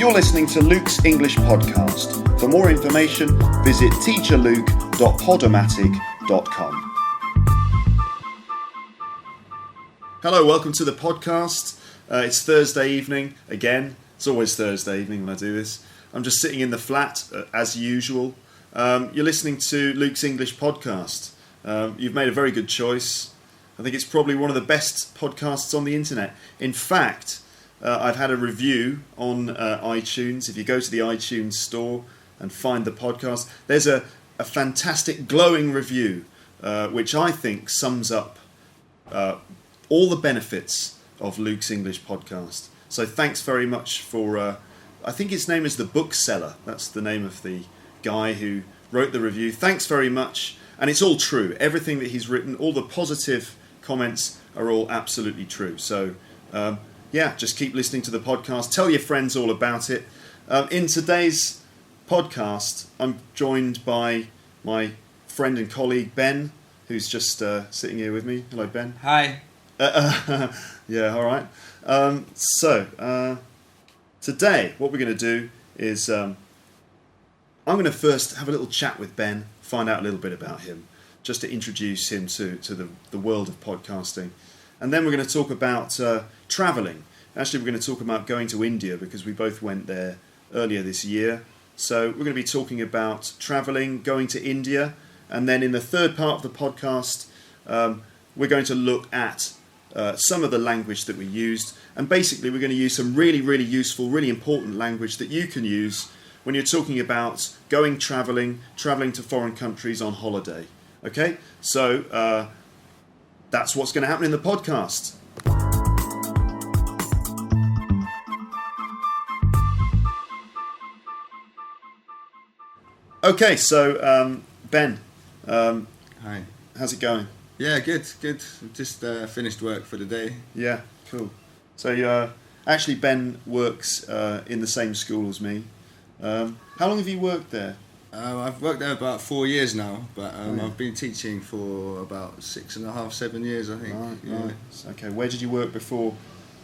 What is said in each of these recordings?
You're listening to Luke's English Podcast. For more information, visit teacherluke.podomatic.com. Hello, welcome to the podcast. It's Thursday evening again. It's always Thursday evening when I do this. I'm just sitting in the flat as usual. You're listening to Luke's English Podcast. You've made a very good choice. I think it's probably one of the best podcasts on the internet. In fact, I've had a review on iTunes. If you go to the iTunes store and find the podcast, there's a fantastic glowing review which I think sums up all the benefits of Luke's English Podcast. So thanks very much for, I think his name is The Bookseller. That's the name of the guy who wrote the review. Thanks very much. And it's all true. Everything that he's written, all the positive comments are all absolutely true. So, just keep listening to the podcast. Tell your friends all about it. In today's podcast, I'm joined by my friend and colleague, Ben, who's just sitting here with me. Hello, Ben. Hi. Yeah, all right. Today, what we're going to do is I'm going to first have a little chat with Ben, find out a little bit about him, just to introduce him to the world of podcasting. And then we're going to talk about travelling. Actually, we're going to talk about going to India because we both went there earlier this year. So we're going to be talking about travelling, going to India. And then in the third part of the podcast, we're going to look at some of the language that we used. And basically, we're going to use some really, really useful, really important language that you can use when you're talking about travelling to foreign countries on holiday. Okay? So that's what's going to happen in the podcast. Okay, so Ben, Hi. How's it going? Yeah, good. Just finished work for the day. Yeah, cool. So actually Ben works in the same school as me. How long have you worked there? I've worked there about 4 years now, but I've been teaching for about 6.5, 7 years, I think. Right. Okay, where did you work before?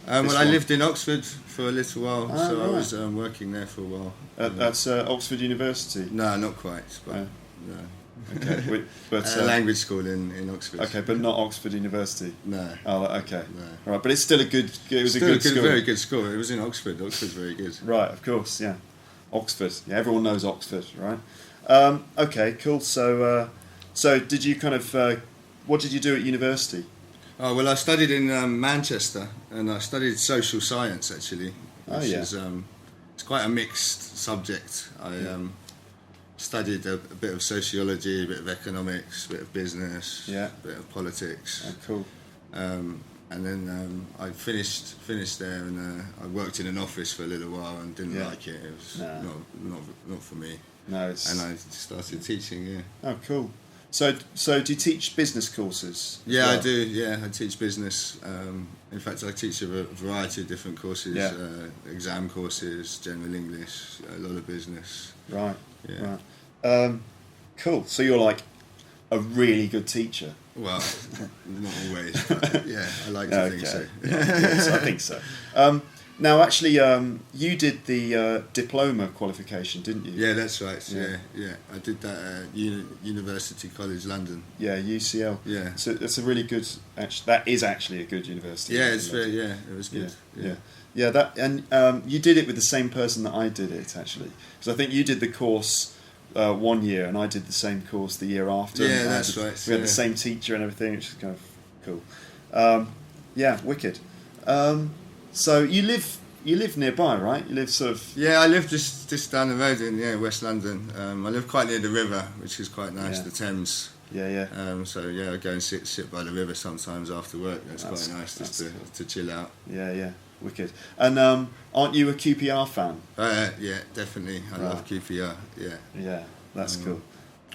I lived in Oxford for a little while, I was working there for a while. That's Oxford University? No, not quite, but no. Okay, but language school in Oxford. Okay, but not Oxford University. No. Oh, okay. No. All right, but it's still a good. It was still a good school. Very good school. It was in Oxford. Oxford's very good. Right, of course, yeah. Oxford. Yeah, everyone knows Oxford, right? Okay, cool. So did you what did you do at university? Oh well, I studied in Manchester, and I studied social science actually, which is it's quite a mixed subject. I studied a bit of sociology, a bit of economics, a bit of business, a bit of politics. Oh, cool. And then I finished there, and I worked in an office for a little while and didn't like it. It was not for me. No, and I started teaching. Yeah. Oh, cool. So do you teach business courses? Yeah, well? I do. Yeah, I teach business. In fact, I teach a variety of different courses. Exam courses, general English, a lot of business. Right. Yeah. Right. Cool. So you're like a really good teacher. Well, not always, but yeah, I like to think so. Yes, I think so. Now, actually, you did the diploma qualification, didn't you? Yeah, that's right. Yeah. I did that at University College London. Yeah, UCL. Yeah. So that's a really good. That is actually a good university. Yeah, it's very. Yeah, it was good. Yeah. That and you did it with the same person that I did it actually, because I think you did the course 1 year and I did the same course the year after. Yeah, that's right. We had the same teacher and everything, which is kind of cool. Wicked. So you live nearby, right? You live sort of... Yeah, I live just down the road in West London. I live quite near the river, which is quite nice, the Thames. Yeah. I go and sit by the river sometimes after work. That's quite nice just to chill out. Yeah. Wicked. And aren't you a QPR fan? Yeah, definitely. I love QPR, yeah. Yeah, that's cool.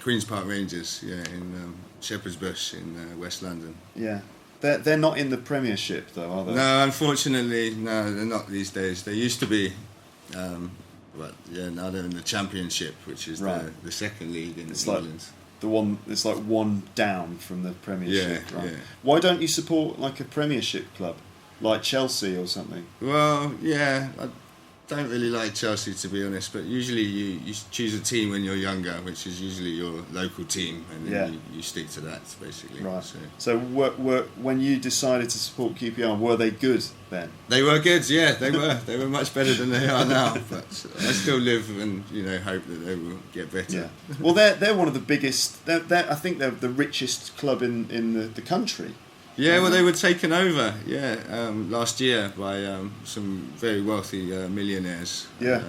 Queen's Park Rangers, in Shepherd's Bush in West London. Yeah. They're not in the Premiership though, are they? No, unfortunately, no, they're not these days. They used to be, now they're in the Championship, which is the second league in England. It's like one down from the Premiership. Yeah, right? yeah. Why don't you support like a Premiership club, like Chelsea or something? Well, yeah, don't really like Chelsea, to be honest, but usually you choose a team when you're younger, which is usually your local team, and then you stick to that, basically. Right. So when you decided to support QPR, were they good then? They were good, yeah, they were. They were much better than they are now, but I still live and hope that they will get better. Yeah. Well, they're one of the biggest. I think they're the richest club in the country. Yeah, well, they were taken over, last year by some very wealthy millionaires. Yeah,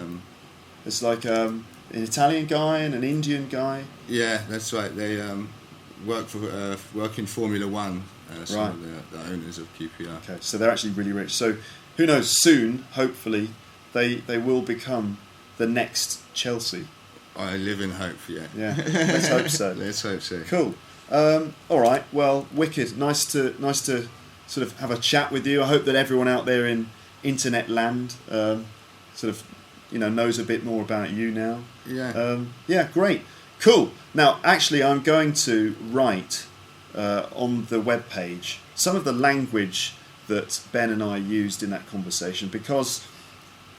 it's like an Italian guy and an Indian guy. Yeah, that's right. They work in Formula One. Some right. of the owners of QPR. Okay, so they're actually really rich. So who knows? Soon, hopefully, they will become the next Chelsea. I live in hope. Yeah. Yeah. Let's hope so. Let's hope so. Cool. All right. Well, wicked. Nice to sort of have a chat with you. I hope that everyone out there in internet land knows a bit more about you now. Yeah. Yeah. Great. Cool. Now, actually, I'm going to write on the webpage some of the language that Ben and I used in that conversation, because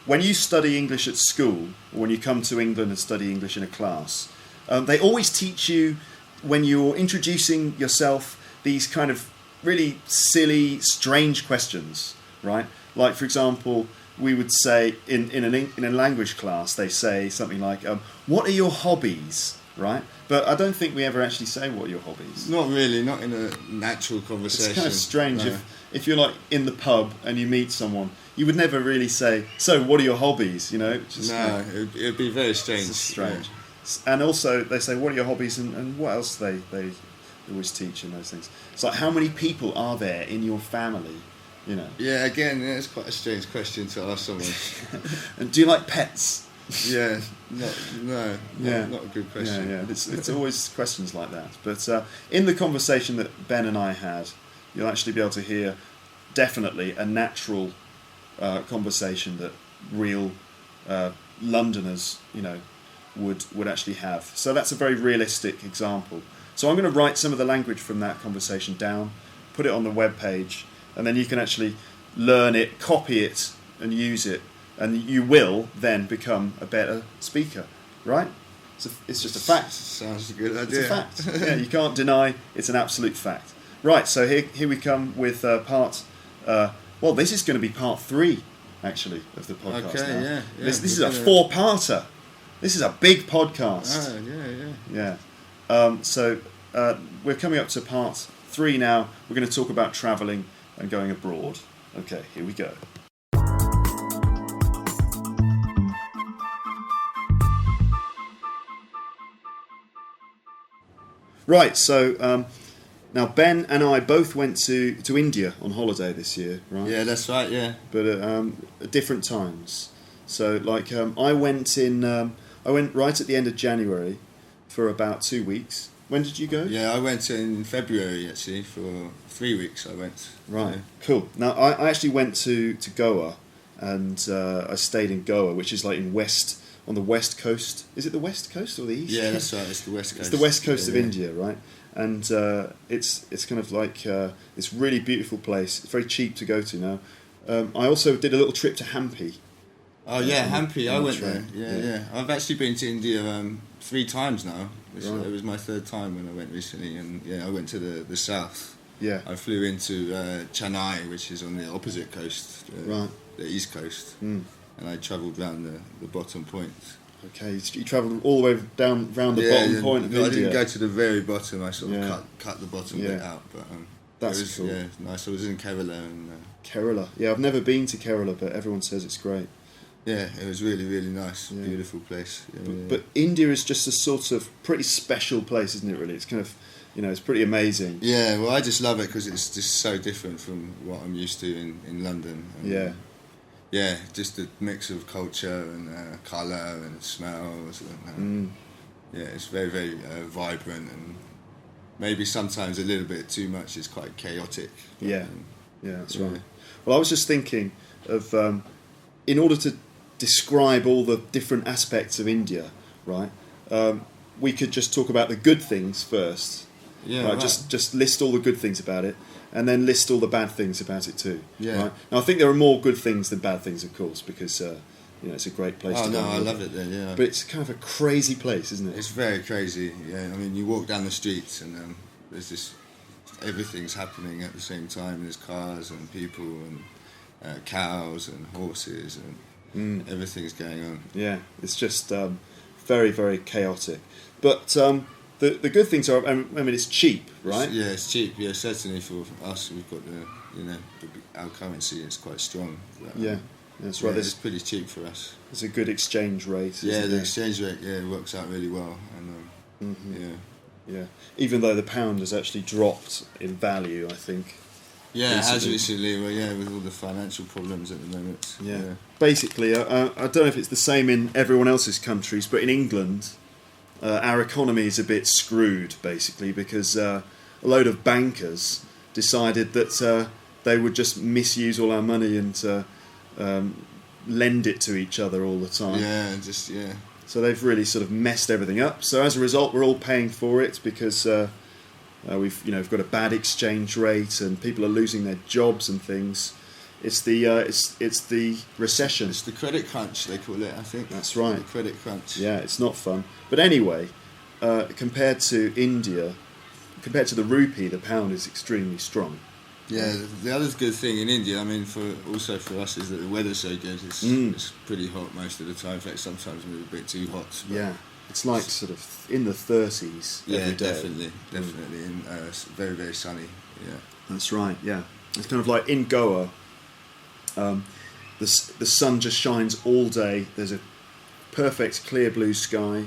when you study English at school, or when you come to England and study English in a class, they always teach you, when you're introducing yourself, these kind of really silly, strange questions, right? Like, for example, we would say in a language class, they say something like, "What are your hobbies?" Right? But I don't think we ever actually say what are your hobbies. Not really, not in a natural conversation. It's kind of strange. No. If you're like in the pub and you meet someone, you would never really say, "So, what are your hobbies?" Just it'd be very strange. It's strange. And also, they say, "What are your hobbies?" and what else they always teach in those things. It's like, how many people are there in your family? Yeah, again, it's quite a strange question to ask someone. And do you like pets? Yeah, not a good question. Yeah. It's always questions like that. But in the conversation that Ben and I had, you'll actually be able to hear definitely a natural conversation that real Londoners, would actually have. So that's a very realistic example. So I'm going to write some of the language from that conversation down, put it on the webpage, and then you can actually learn it, copy it, and use it, and you will then become a better speaker, right? It's just a fact. Sounds a good idea. It's a fact. Yeah, you can't deny it's an absolute fact. Right, so here we come with part. This is going to be part 3, actually, of the podcast. Okay, now. yeah. This is a 4-parter. This is a big podcast. Yeah. So we're coming up to part 3 now. We're going to talk about travelling and going abroad. Okay, here we go. Right, so now Ben and I both went to India on holiday this year, right? Yeah, that's right, yeah. But at different times. So, I went right at the end of January for about 2 weeks. When did you go? Yeah, I went in February, actually, for 3 weeks I went. Right, cool. Now, I actually went to Goa, and I stayed in Goa, which is like on the west coast. Is it the west coast or the east? Yeah, that's right, it's the west coast. It's the west coast of India, right? And it's kind of like this really beautiful place. It's very cheap to go to now. I also did a little trip to Hampi. Oh yeah, Hampi, I went there. Yeah. I've actually been to India 3 times now. It was my 3rd time when I went recently, and I went to the south. Yeah. I flew into Chennai, which is on the opposite coast, right, the east coast, and I travelled round the bottom point. Okay, you travelled all the way down round the bottom point of India. I didn't go to the very bottom. I sort of cut the bottom bit out, but that's it was cool. Yeah, nice. I was in Kerala and Kerala. Yeah, I've never been to Kerala, but everyone says it's great. Yeah, it was really, really nice. Yeah. Beautiful place. But India is just a sort of pretty special place, isn't it, really? It's kind of, it's pretty amazing. Yeah, well, I just love it because it's just so different from what I'm used to in London. And, yeah, just the mix of culture and colour and smells. And, yeah, it's very, very vibrant, and maybe sometimes a little bit too much. It's quite chaotic. But, yeah, that's right. Well, I was just thinking of, in order to describe all the different aspects of India, right? We could just talk about the good things first. Yeah, right? Just list all the good things about it, and then list all the bad things about it too. Yeah. Right? Now, I think there are more good things than bad things, of course, because it's a great place to go. go. Oh, no, I love it there, yeah. But it's kind of a crazy place, isn't it? It's very crazy, yeah. I mean, you walk down the streets and there's just... everything's happening at the same time. There's cars and people and cows and horses and everything's going on. Yeah, it's just very, very chaotic. But the good things are, I mean, it's cheap, right? It's cheap. Yeah, certainly for us, we've got our currency is quite strong. But, that's right. It's pretty cheap for us. It's a good exchange rate. The exchange rate works out really well, and Yeah, even though the pound has actually dropped in value, I think. Yeah, it has recently. Well, with all the financial problems at the moment. Yeah. Basically, I don't know if it's the same in everyone else's countries, but in England, our economy is a bit screwed, basically, because a load of bankers decided that they would just misuse all our money and lend it to each other all the time. So they've really sort of messed everything up. So as a result, we're all paying for it because we've got a bad exchange rate and people are losing their jobs and things. It's the recession. It's the credit crunch, they call it, I think. That's right. The credit crunch. Yeah, it's not fun. But anyway, compared to India, compared to the rupee, the pound is extremely strong. Yeah, the other good thing in India, I mean, for us, is that the weather's so good. It's pretty hot most of the time. In fact, sometimes we're a bit too hot. Yeah, it's like sort of in the 30s every day. Definitely. And it's very, very sunny. Yeah, that's right. Yeah, it's kind of like in Goa. The sun just shines all day. There's a perfect clear blue sky,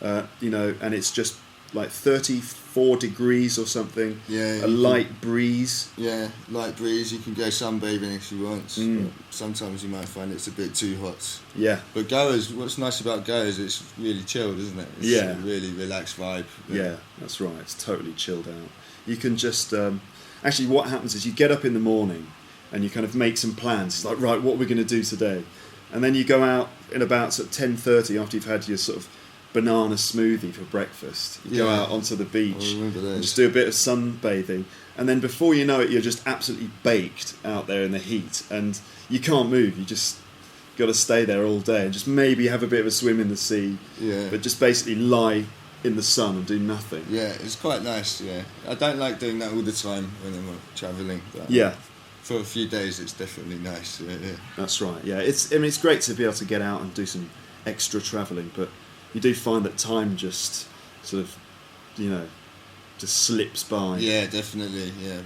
and it's just like 34 degrees or something. Yeah, a light breeze. Yeah, light breeze. You can go sunbathing if you want. But sometimes you might find it's a bit too hot. Yeah. But what's nice about Goa is it's really chilled, isn't it? It's a really relaxed vibe. Yeah, that's right. It's totally chilled out. You can just actually what happens is you get up in the morning and you kind of make some plans. It's like, right, what are we going to do today? And then you go out in about sort of 10:30 after you've had your sort of banana smoothie for breakfast. You go out onto the beach and just do a bit of sunbathing, and then before you know it, you're just absolutely baked out there in the heat, and you can't move. You just got to stay there all day and just maybe have a bit of a swim in the sea, but just basically lie in the sun and do nothing. Yeah, it's quite nice. Yeah, I don't like doing that all the time when I'm travelling. But for a few days, it's definitely nice. Yeah. That's right. Yeah, it's great to be able to get out and do some extra travelling, but you do find that time just sort of, just slips by. Yeah, definitely. Yeah,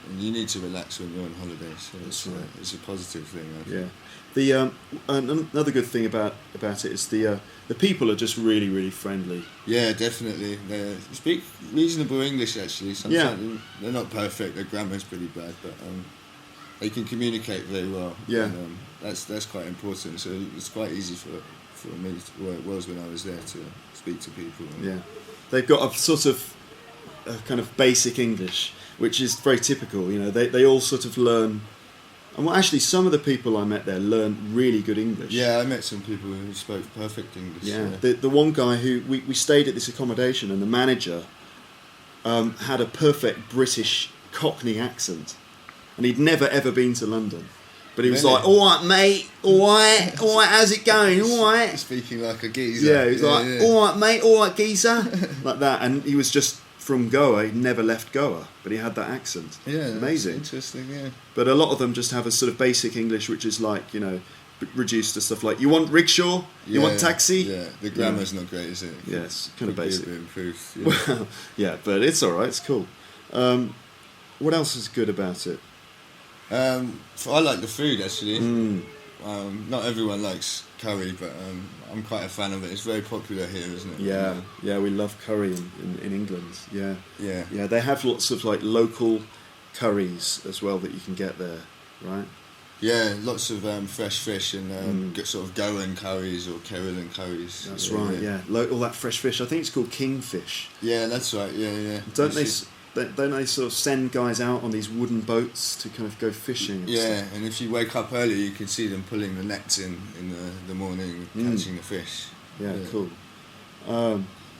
and you need to relax when you're on holiday. So that's right. It's a positive thing. I think. Yeah. Another good thing about it is the people are just really, really friendly. Yeah, definitely. They speak reasonable English actually. Sometimes they're not perfect. Their grammar's pretty bad, but they can communicate very well. Yeah. And, that's quite important. So it's quite easy for me, well, it was when I was there, to speak to people. Yeah, they've got a sort of kind of basic English, which is very typical. They all sort of learn. And actually, some of the people I met there learned really good English. Yeah, I met some people who spoke perfect English. Yeah. The one guy who we stayed at this accommodation, and the manager had a perfect British Cockney accent, and he'd never ever been to London. But he was like, all right, mate, all right, how's it going, all right? Speaking like a geezer. Yeah, he was all right, mate, all right, geezer, like that. And he was just from Goa, he'd never left Goa, but he had that accent. Yeah, amazing. Interesting, yeah. But a lot of them just have a sort of basic English, which is like, reduced to stuff like, you want rickshaw? You want taxi? Yeah, the grammar's not great, is it? Yeah, it's kind of basic. Be a bit improved. Yeah. Well, yeah, but it's all right, it's cool. What else is good about it? I like the food actually. Not everyone likes curry, but I'm quite a fan of it. It's very popular here, isn't it? Yeah, we love curry in England. Yeah. Yeah. They have lots of like local curries as well that you can get there, right? Yeah, lots of fresh fish and sort of Goan curries or Kerala curries. That's right. Yeah, all that fresh fish. I think it's called kingfish. Yeah, that's right. Yeah. Don't they sort of send guys out on these wooden boats to kind of go fishing? And if you wake up early, you can see them pulling the nets in the morning, catching the fish. Yeah, cool.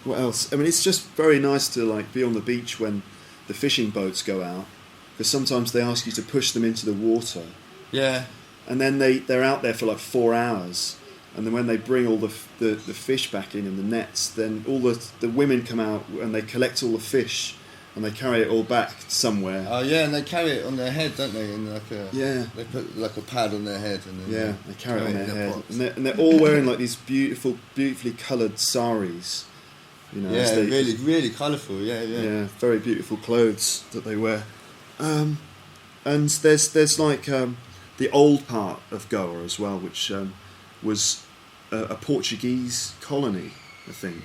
What else? I mean, it's just very nice to like be on the beach when the fishing boats go out, because sometimes they ask you to push them into the water. Yeah. And then they're out there for like 4 hours, And then when they bring all the fish back in the nets, then all the women come out and they collect all the fish and they carry it all back somewhere. Oh yeah, and they carry it on their head, don't they? In like a They put like a pad on their head, and then they carry it on their head, and they're all wearing like these beautifully coloured saris. You know, really colourful. Yeah, very beautiful clothes that they wear. And there's like the old part of Goa as well, which was a Portuguese colony, I think,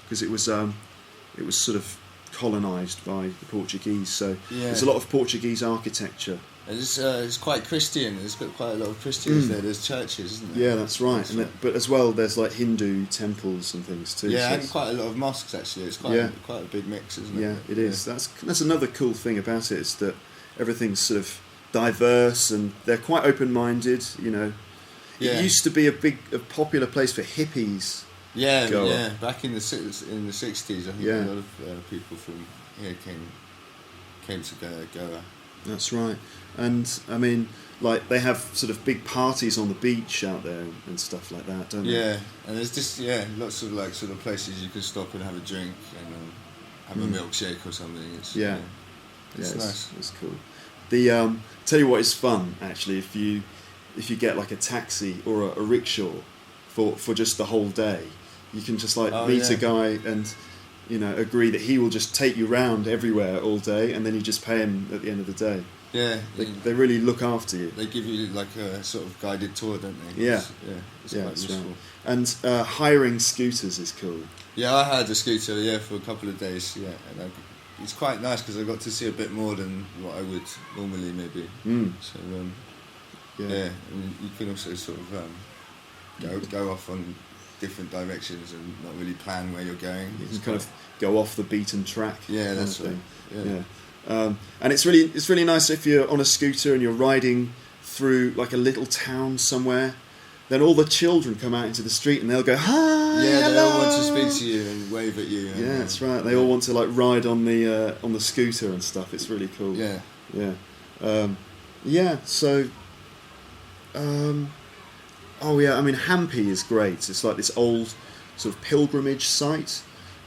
because it was sort of colonised by the Portuguese. So there's a lot of Portuguese architecture. And it's quite Christian. There's got quite a lot of Christians there. There's churches, isn't there? Yeah, that's right. But as well, there's like Hindu temples and things too. Yeah, and quite a lot of mosques actually. It's quite a big mix, isn't it? Yeah, it is. That's another cool thing about it, is that everything's sort of diverse and they're quite open-minded. You know, it used to be a popular place for hippies. Yeah, back in the 60s, I think a lot of people from here came to Goa. That's right, and I mean, like they have sort of big parties on the beach out there and stuff like that, don't they? Yeah, and there's just lots of like sort of places you can stop and have a drink and have a milkshake or something. It's nice. It's cool. Tell you what is fun actually, if you get like a taxi or a rickshaw for just the whole day, you can just like meet a guy and, you know, agree that he will just take you round everywhere all day, and then you just pay him at the end of the day. Yeah, they really look after you. They give you like a sort of guided tour, don't they? Yeah, it's quite useful. Right. And hiring scooters is cool. Yeah, I had a scooter for a couple of days. Yeah, and it's quite nice because I got to see a bit more than what I would normally maybe. So and you can also sort of go off on different directions and not really plan where you're going. You can kind of go off the beaten track. Yeah, that's right. Yeah. And it's really nice if you're on a scooter and you're riding through like a little town somewhere. Then all the children come out into the street and they'll go, hi, yeah, hello. They all want to speak to you and wave at you. Yeah, that's right. They all want to like ride on the scooter and stuff. It's really cool. Yeah. So. I mean, Hampi is great. It's like this old sort of pilgrimage site,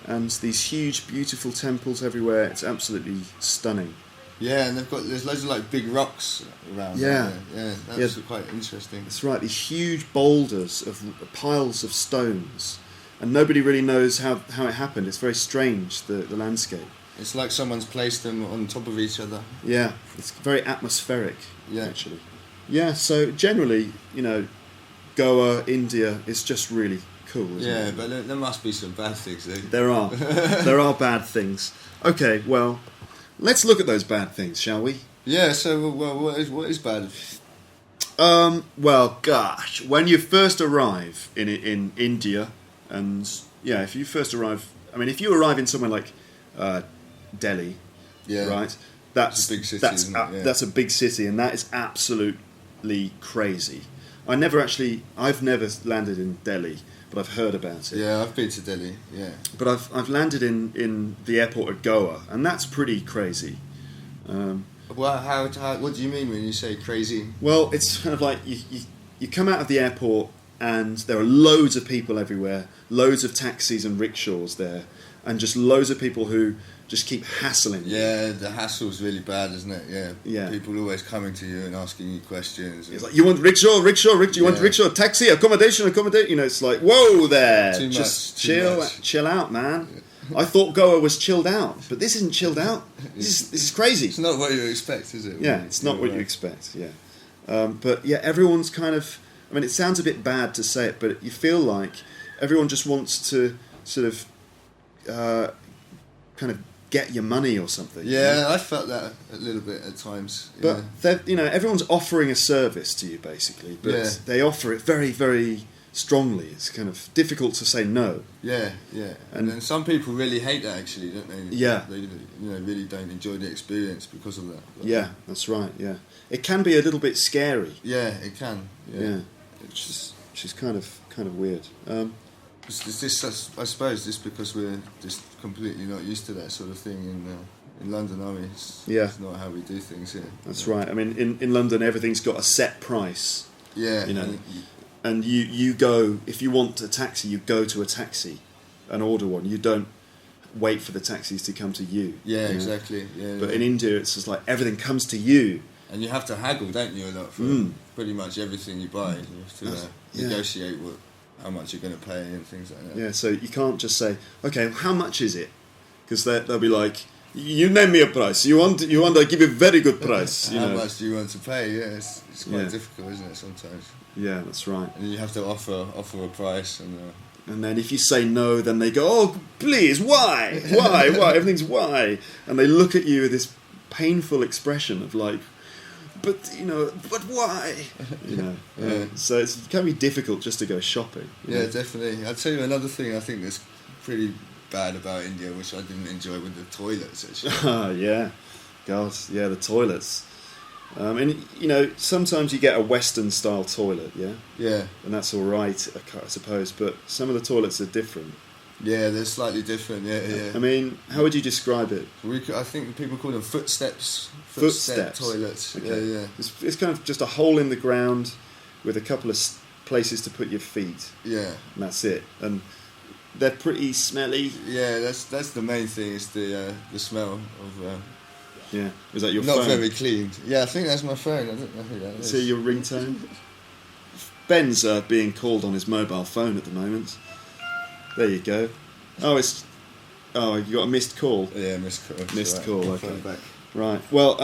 and these huge, beautiful temples everywhere. It's absolutely stunning. Yeah, and there's loads of like big rocks around. Yeah, that's quite interesting. That's right. These huge boulders of piles of stones, and nobody really knows how it happened. It's very strange, the landscape. It's like someone's placed them on top of each other. Yeah, it's very atmospheric. Yeah, actually. Yeah, so generally, you know, Goa, India, is just really cool, isn't it? But there must be some bad things there. There are. There are bad things. Okay, well, let's look at those bad things, shall we? Yeah, so what is bad? Well, gosh, when you first arrive in India, and if you first arrive, I mean, if you arrive in somewhere like Delhi, right? That's a big city. That's a big city, and that is absolutely crazy. I've never landed in Delhi, but I've heard about it. Yeah, I've been to Delhi. Yeah, but I've landed in the airport at Goa, and that's pretty crazy. Well, what do you mean when you say crazy? Well, it's kind of like you come out of the airport, and there are loads of people everywhere, loads of taxis and rickshaws there, and just loads of people who just keep hassling you. Yeah, the hassle's really bad, isn't it? Yeah. People always coming to you and asking you questions. It's like, you want rickshaw, you want rickshaw, taxi, accommodation. You know, it's like, whoa there. Just chill out, man. I thought Goa was chilled out, but this isn't chilled out. This is crazy. It's not what you expect, is it? Yeah, it's not what you expect, but everyone's kind of, I mean, it sounds a bit bad to say it, but you feel like everyone just wants to sort of kind of get your money or something. Yeah, I felt that a little bit at times. But everyone's offering a service to you basically, but they offer it very, very strongly. It's kind of difficult to say no. Yeah. And then some people really hate that actually, don't they? Yeah. They really don't enjoy the experience because of that. Yeah, that's right. Yeah, it can be a little bit scary. Yeah, it can. Yeah. Which is kind of weird. Is this, I suppose, just because we're just completely not used to that sort of thing in London, are we? It's not how we do things here. That's right. I mean, in London, everything's got a set price. Yeah. You know, and you go, if you want a taxi, you go to a taxi and order one. You don't wait for the taxis to come to you. Yeah, exactly. Yeah, but in India, it's just like everything comes to you. And you have to haggle, don't you, a lot for pretty much everything you buy. You have to negotiate how much you're going to pay and things like that. Yeah, so you can't just say, okay, how much is it? Because they'll be like, you name me a price. You want I give you a very good price. How much do you want to pay? Yeah, it's quite difficult, isn't it, sometimes? Yeah, that's right. And you have to offer a price. And then if you say no, then they go, oh, please, why? Everything's why. And they look at you with this painful expression of like, but why? So it can be difficult just to go shopping. Yeah, definitely. I'll tell you another thing I think that's pretty bad about India, which I didn't enjoy, with the toilets, actually. Yeah. God, yeah, the toilets. And sometimes you get a Western style toilet, yeah, and that's all right, I suppose. But some of the toilets are different. Yeah, they're slightly different. Yeah. I mean, how would you describe it? I think people call them footsteps toilets. Okay. Yeah. It's kind of just a hole in the ground with a couple of places to put your feet. Yeah, and that's it. And they're pretty smelly. Yeah, that's the main thing. Is the smell of. Yeah, is that your not phone? Not very clean. Yeah, I think that's my phone. I don't know who that is. See your ringtone? Ben's being called on his mobile phone at the moment. There you go. Oh, you got a missed call? Yeah, missed call. Missed call, okay. Back. Right, well,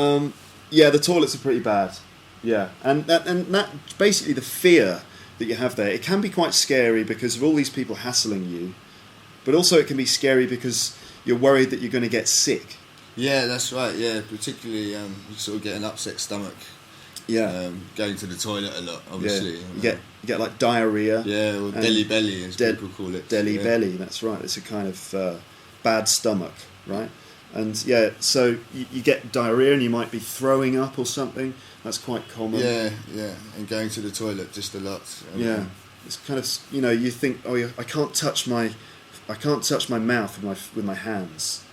the toilets are pretty bad. Yeah, and that basically the fear that you have there, it can be quite scary because of all these people hassling you, but also it can be scary because you're worried that you're going to get sick. Yeah, that's right. Yeah, particularly you sort of get an upset stomach. Yeah, going to the toilet a lot, obviously. Yeah. You get like diarrhea. Yeah, or delhi belly, as people call it. Delhi belly. That's right. It's a kind of bad stomach, right? And so you get diarrhea and you might be throwing up or something. That's quite common. Yeah, and going to the toilet just a lot. It's kind of you think, oh, I can't touch my mouth with my hands,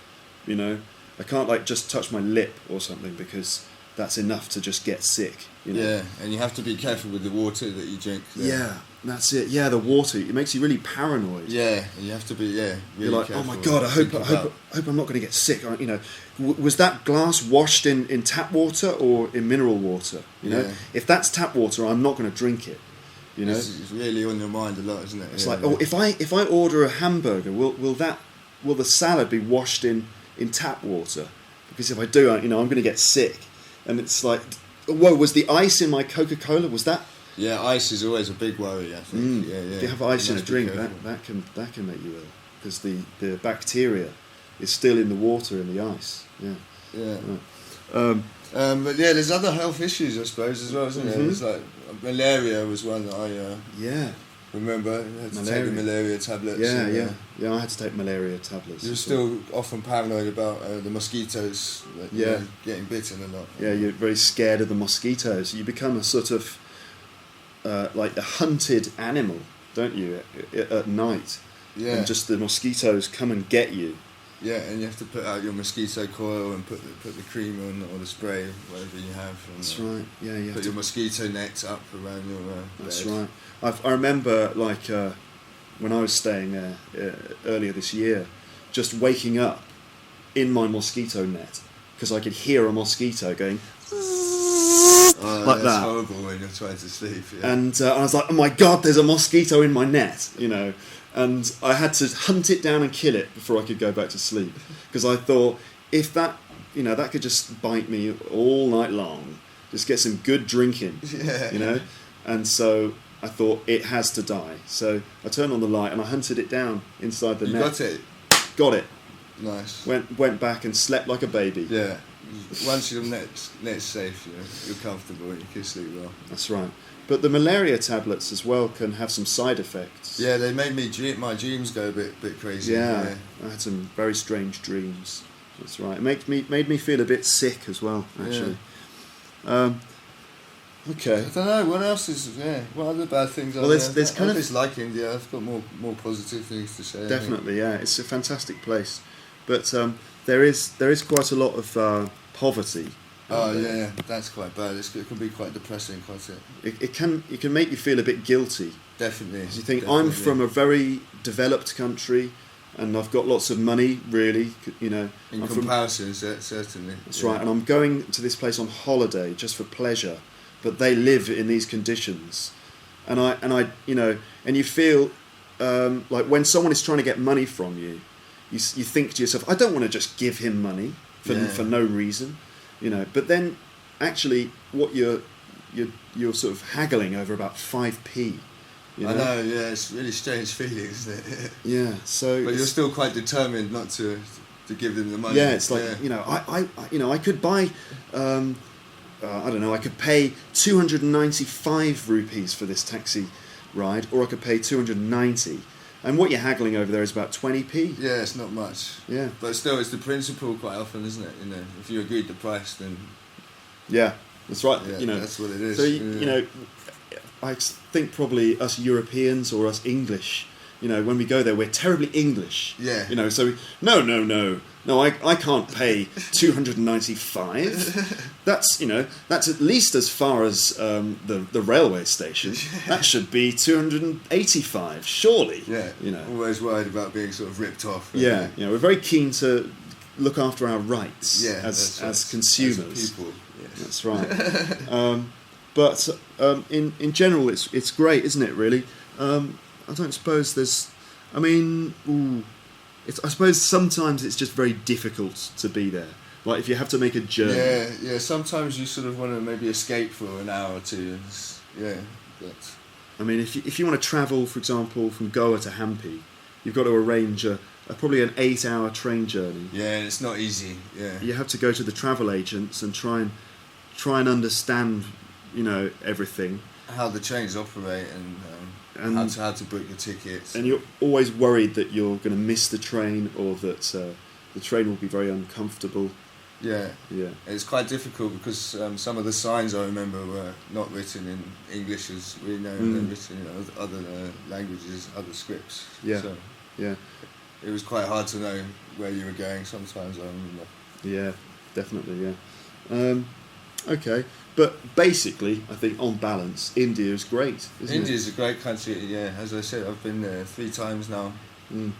I can't like just touch my lip or something because that's enough to just get sick. Yeah, and you have to be careful with the water that you drink. Yeah, that's it. Yeah, the water, it makes you really paranoid. Yeah, and you have to be really You're like, careful. oh my God, I hope I'm not going to get sick. Was that glass washed in tap water or in mineral water? If that's tap water, I'm not going to drink it. It's really on your mind a lot, isn't it? It's if I order a hamburger, will the salad be washed in tap water? Because if I do, I'm going to get sick. And it's like, whoa, was the ice in my Coca-Cola, was that? Yeah, ice is always a big worry, I think. Yeah. If you have ice in a drink, that can make you ill. Because the bacteria is still in the water in the ice. Yeah. Right. But there's other health issues, I suppose, as well, isn't there? There's like malaria was one that I remember. I had to take the malaria tablets. Yeah, I had to take malaria tablets. You're still often paranoid about the mosquitoes getting bitten a lot. Yeah, you're very scared of the mosquitoes. You become a sort of like a hunted animal, don't you, at night? Yeah. And just the mosquitoes come and get you. Yeah, and you have to put out your mosquito coil and put the cream on or the spray, whatever you have. And, that's right. Yeah. Put your mosquito nets up around your That's bed. right. I remember when I was staying there earlier this year, just waking up in my mosquito net because I could hear a mosquito going like that's that. Horrible when you're trying to sleep. Yeah. And I was like, oh my God, there's a mosquito in my net, And I had to hunt it down and kill it before I could go back to sleep. Because I thought, if that, that could just bite me all night long. Just get some good drinking, And so I thought, it has to die. So I turned on the light and I hunted it down inside the net. You got it? Got it. Nice. Went back and slept like a baby. Yeah. Once your net's safe, you're comfortable and you can sleep well. That's right. But the malaria tablets as well can have some side effects. Yeah, they made my dreams go a bit crazy. Yeah, I had some very strange dreams. That's right. It made me feel a bit sick as well, actually. Yeah. Okay. I don't know, what else is... Yeah, what other bad things are there's there? kind of... It's like India, I've got more positive things to say. Definitely, yeah. It's a fantastic place. But there is quite a lot of poverty Oh yeah, that's quite bad. It can be quite depressing, can't it? It can make you feel a bit guilty. Definitely. You think, definitely. I'm from a very developed country, and I've got lots of money, really, you know. In comparison, certainly. That's right, and I'm going to this place on holiday just for pleasure, but they live in these conditions, and I you know, and you feel like when someone is trying to get money from you, you think to yourself, I don't want to just give him money for no reason, you know. But then, actually, what you're sort of haggling over about 5p. You know? I know, yeah, it's really strange feeling, isn't it? Yeah, so. But you're still quite determined not to give them the money. Yeah, it's like you know, I could buy, I don't know, I could pay 295 rupees for this taxi ride, or I could pay 290. And what you're haggling over there is about 20p. Yeah, it's not much. Yeah. But still, it's the principle quite often, isn't it? You know, if you agreed the price, then... Yeah, that's right. Yeah, you know, that's what it is. So, you know, I think probably us Europeans or us English, you know, when we go there, we're terribly English. Yeah. You know, so, no, I can't pay 295. That's, you know, that's at least as far as the railway station. That should be 285, surely. Yeah, you know. Always worried about being sort of ripped off. Yeah, you know, we're very keen to look after our rights as consumers. As people, yes. That's right. But in general, it's great, isn't it, really? I don't suppose there's... I mean... I suppose sometimes it's just very difficult to be there. Like if you have to make a journey. Yeah. Sometimes you sort of want to maybe escape for an hour or two. But I mean, if you want to travel, for example, from Goa to Hampi, you've got to arrange probably an 8-hour train journey. Yeah, it's not easy. Yeah. You have to go to the travel agents and try and understand, you know, everything. How the trains operate and how to book your tickets. And you're always worried that you're going to miss the train, or that the train will be very uncomfortable. Yeah. Yeah. It's quite difficult because some of the signs I remember were not written in English as we know, they're written in other languages, other scripts. Yeah. So yeah. It was quite hard to know where you were going sometimes, I remember. Yeah, definitely, yeah. Okay, but basically, I think on balance, India is great, isn't it? India's a great country, yeah. As I said, I've been there 3 times now. Mm.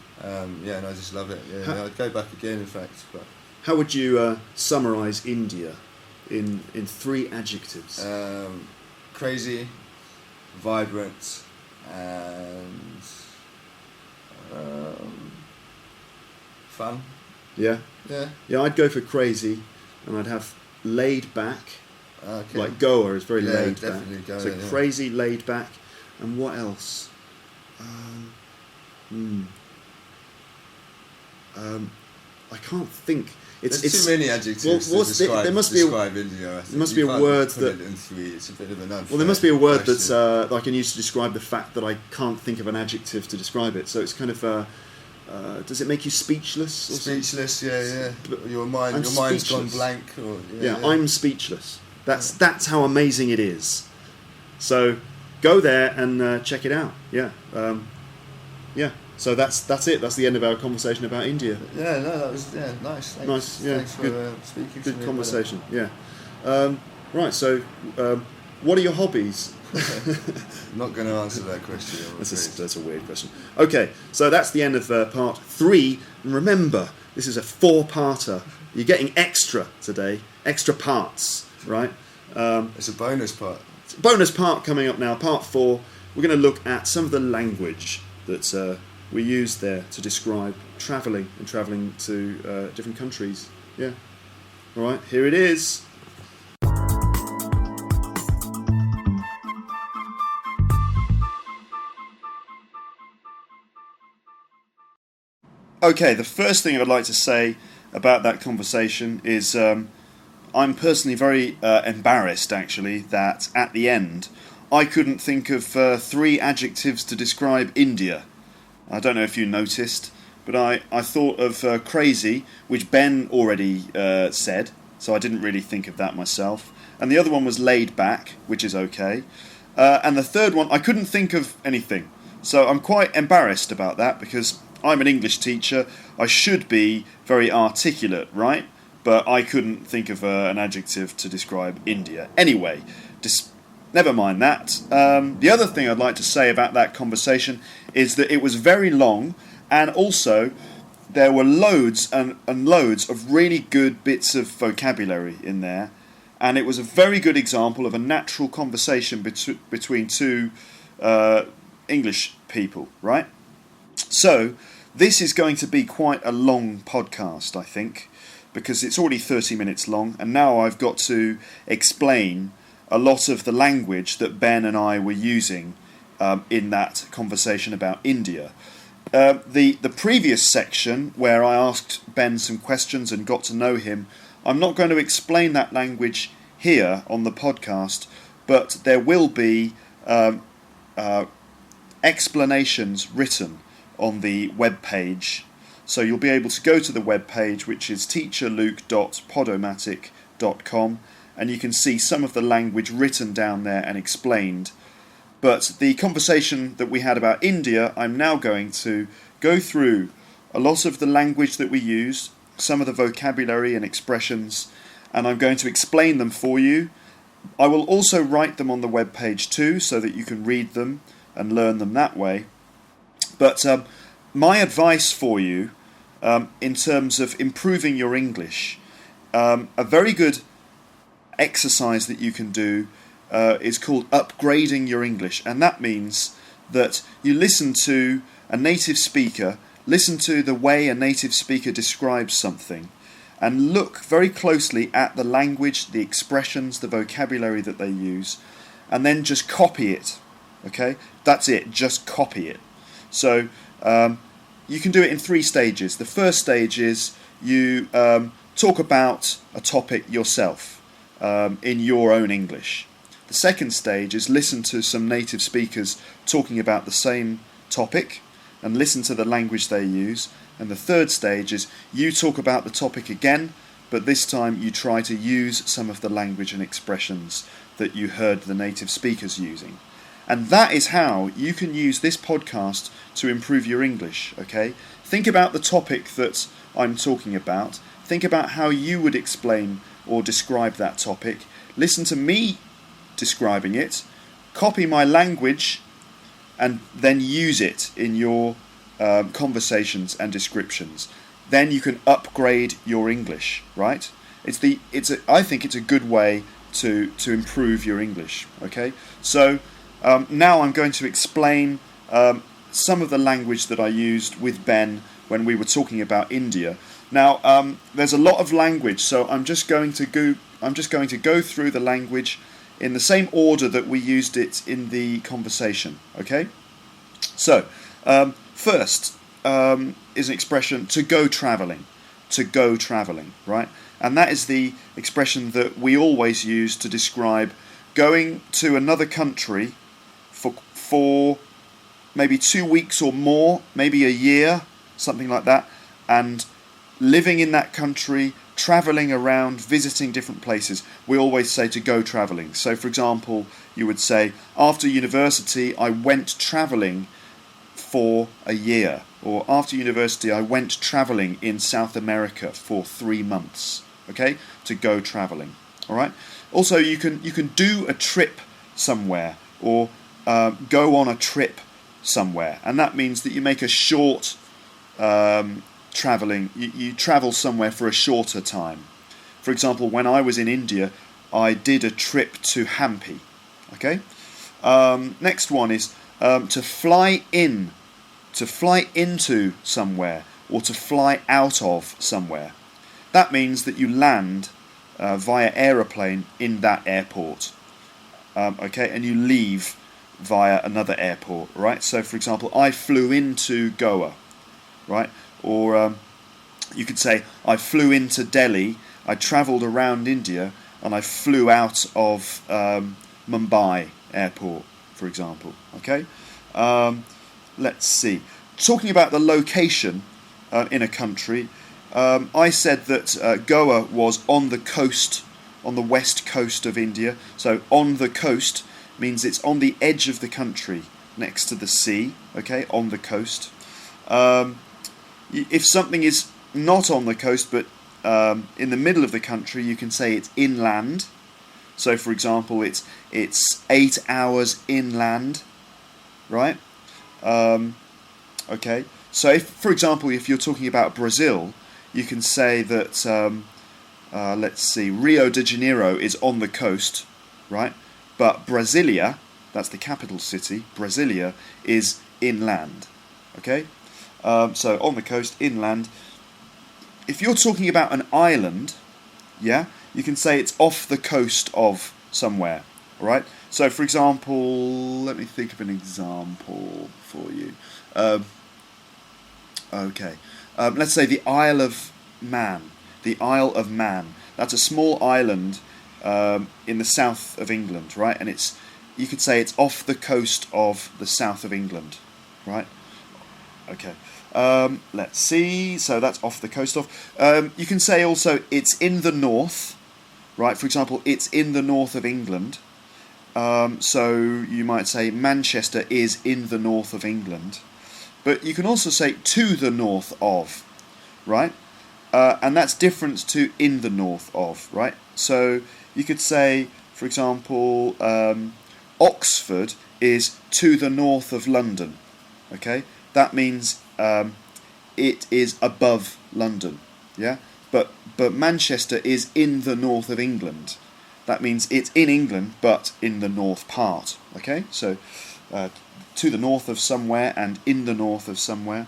Yeah, and I just love it. Yeah, I'd go back again, in fact. But how would you summarise India in 3 adjectives? Crazy, vibrant, and fun. Yeah? Yeah. Yeah, I'd go for crazy, and I'd have laid back. Okay. Like Goa is very laid definitely back. Goa, so crazy, laid back, and what else? I can't think. There's too many adjectives to describe India. I think. There must be a word that... It's a bit of an unfair Well, there must be a word question. that I can use to describe the fact that I can't think of an adjective to describe it. So it's kind of... does it make you speechless? Or speechless, something? yeah. Your mind's gone blank. Or, I'm speechless. That's how amazing it is. So go there and check it out. Yeah. So that's it. That's the end of our conversation about India. Yeah, no, that was nice. Thanks. Nice, yeah. Thanks for speaking to me. Good conversation. Yeah. Right. So, what are your hobbies? I'm not going to answer that question. That's a weird question. Okay, so that's the end of part 3. And remember, this is a 4-parter. You're getting extra today, extra parts, right? It's a bonus part. Bonus part coming up now, part 4. We're going to look at some of the language that we use there to describe travelling to different countries. Yeah. All right, here it is. Okay, the first thing I'd like to say about that conversation is I'm personally very embarrassed, actually, that at the end I couldn't think of 3 adjectives to describe India. I don't know if you noticed, but I thought of crazy, which Ben already said, so I didn't really think of that myself. And the other one was laid back, which is okay. And the third one, I couldn't think of anything. So I'm quite embarrassed about that, because I'm an English teacher. I should be very articulate, right? but I couldn't think of an adjective to describe India. Anyway, never mind that. The other thing I'd like to say about that conversation is that it was very long, and also there were loads and loads of really good bits of vocabulary in there, and it was a very good example of a natural conversation between two English people, right? So this is going to be quite a long podcast, I think, because it's already 30 minutes long, and now I've got to explain a lot of the language that Ben and I were using in that conversation about India. The previous section, where I asked Ben some questions and got to know him, I'm not going to explain that language here on the podcast, but there will be explanations written on the web page. So you'll be able to go to the web page, which is teacherluke.podomatic.com, and you can see some of the language written down there and explained. But the conversation that we had about India, I'm now going to go through a lot of the language that we use, some of the vocabulary and expressions, and I'm going to explain them for you. I will also write them on the web page too, so that you can read them and learn them that way. But my advice for you in terms of improving your English, a very good exercise that you can do is called upgrading your English, and that means that you listen to a native speaker, listen to the way a native speaker describes something, and look very closely at the language, the expressions, the vocabulary that they use, and then just copy it. Okay, that's it, just copy it. So you can do it in 3 stages. The first stage is you talk about a topic yourself in your own English. The second stage is listen to some native speakers talking about the same topic and listen to the language they use. And the third stage is you talk about the topic again, but this time you try to use some of the language and expressions that you heard the native speakers using. And that is how you can use this podcast to improve your English, okay? Think about the topic that I'm talking about. Think about how you would explain or describe that topic. Listen to me describing it, copy my language, and then use it in your conversations and descriptions. Then you can upgrade your English, right? I think it's a good way to improve your English, okay? So now I'm going to explain some of the language that I used with Ben when we were talking about India. Now there's a lot of language, so I'm just going to go through the language in the same order that we used it in the conversation, okay? So first is an expression, to go travelling, right? And that is the expression that we always use to describe going to another country for maybe 2 weeks or more, maybe a year, something like that, and living in that country, travelling around, visiting different places. We always say to go travelling. So for example, you would say, after university I went travelling for a year, or after university I went travelling in South America for 3 months. Okay, to go travelling. All right. Also, you can do a trip somewhere, or go on a trip somewhere, and that means that you make a short travelling. You travel somewhere for a shorter time. For example, when I was in India, I did a trip to Hampi. Okay. Next one is to fly into somewhere, or to fly out of somewhere. That means that you land via aeroplane in that airport, okay, and you leave via another airport, right? So, for example, I flew into Goa, right? Or you could say, I flew into Delhi, I travelled around India, and I flew out of Mumbai airport, for example, okay? Let's see. Talking about the location in a country, I said that Goa was on the coast, on the west coast of India. So on the coast means it's on the edge of the country, next to the sea, okay, on the coast. If something is not on the coast but in the middle of the country, you can say it's inland. So, for example, it's 8 hours inland, right? Okay. So, if, for example, if you're talking about Brazil, you can say that, let's see, Rio de Janeiro is on the coast, right? But Brasilia, that's the capital city, Brasilia, is inland, okay? So, on the coast, inland. If you're talking about an island, yeah, you can say it's off the coast of somewhere, all right? So, for example, let me think of an example for you. Okay, let's say the Isle of Man. The Isle of Man. That's a small island in the south of England, right? And you could say it's off the coast of the south of England, right? Okay. Let's see. So that's off the coast of. You can say also it's in the north, right? For example, it's in the north of England. So you might say Manchester is in the north of England. But you can also say to the north of, right? And that's different to in the north of, right? So you could say, for example, Oxford is to the north of London. Okay? That means it is above London, yeah. But Manchester is in the north of England. That means it's in England, but in the north part. Okay, so to the north of somewhere and in the north of somewhere.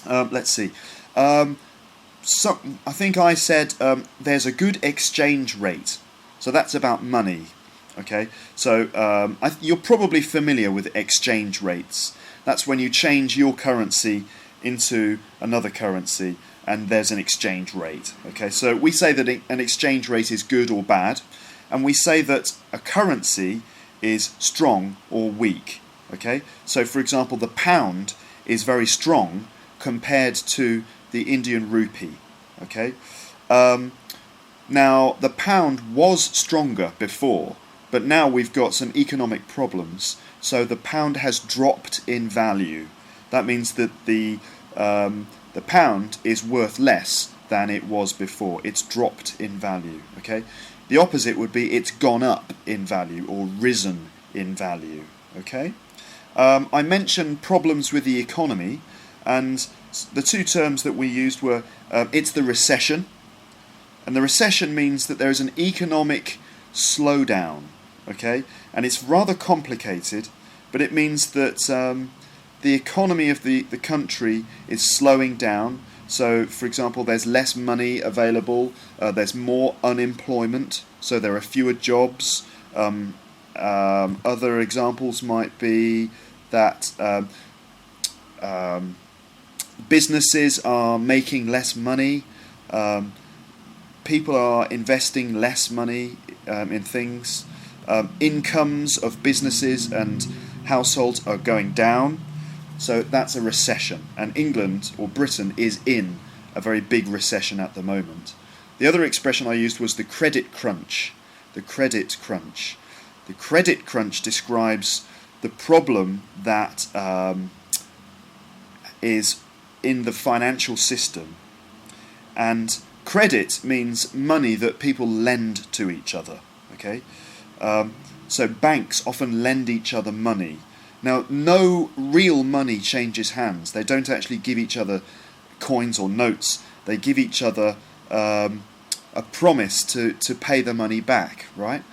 Let's see. I think I said there's a good exchange rate. So that's about money. Okay, so you're probably familiar with exchange rates. That's when you change your currency into another currency and there's an exchange rate. Okay, so we say that an exchange rate is good or bad, and we say that a currency is strong or weak. Okay, so for example, the pound is very strong compared to the Indian rupee. Okay, now the pound was stronger before, but now we've got some economic problems. So the pound has dropped in value. That means that the pound is worth less than it was before. It's dropped in value. Okay. The opposite would be it's gone up in value or risen in value. Okay. I mentioned problems with the economy, and the two terms that we used were it's the recession, and the recession means that there is an economic slowdown. Okay, and it's rather complicated, but it means that the economy of the country is slowing down. So, for example, there's less money available, there's more unemployment, so there are fewer jobs. Other examples might be that businesses are making less money, people are investing less money in things. Incomes of businesses and households are going down, so that's a recession, and England or Britain is in a very big recession at the moment. The other expression I used was the credit crunch. The credit crunch. The credit crunch describes the problem that is in the financial system, and credit means money that people lend to each other. Okay. So banks often lend each other money. Now, no real money changes hands. They don't actually give each other coins or notes. They give each other a promise to pay the money back, right?